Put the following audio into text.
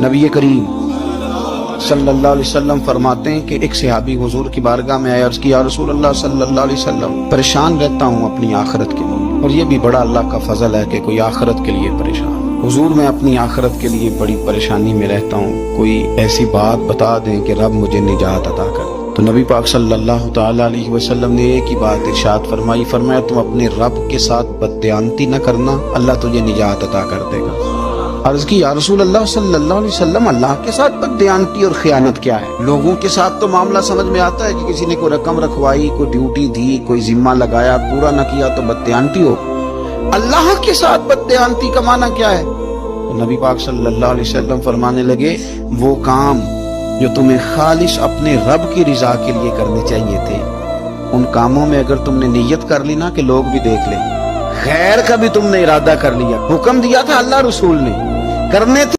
नबी करीम सल्लल्लाहु अलैहि वसल्लम फरमाते हैं कि एक सहाबी हुजूर की बारगाह में आया, अर्ज किया, रसूल अल्लाह सल्लल्लाहु अलैहि वसल्लम, परेशान रहता हूँ अपनी आखिरत के लिए, और ये भी बड़ा अल्लाह का फजल है कि कोई आखिरत के लिए परेशान। हुजूर मैं अपनी आखिरत के लिए बड़ी परेशानी में रहता हूँ, कोई ऐसी बात बता दें कि रब मुझे निजात अता करे। तो नबी पाक सल्लल्लाहु ताला अलैहि वसल्लम ने एक ही बात इरशाद फरमाई, फरमाया तुम अपने रब के साथ बददयानती न करना, अल्लाह तुझे निजात अता कर देगा। अर्ज की, या रसूल अल्लाह सल्लल्लाहु अलैहि वसल्लम, अल्लाह के साथ बददयानती और खयानत क्या है? लोगों के साथ तो मामला समझ में आता है कि किसी ने कोई रकम रखवाई, कोई ड्यूटी दी, कोई जिम्मा लगाया, पूरा न किया तो बददयानती हो। अल्लाह के साथ बददयानती का माना क्या है? तो नबी पाक सल्लल्लाहु अलैहि वसल्लम फरमाने लगे, वो काम जो तुम्हें खालिश अपने रब की रिजा के लिए करने चाहिए थे, उन कामों में अगर तुमने नियत कर ली ना कि लोग भी देख ले, खैर का भी तुमने इरादा कर लिया, हुक्म दिया था अल्लाह रसूल ने, करने थे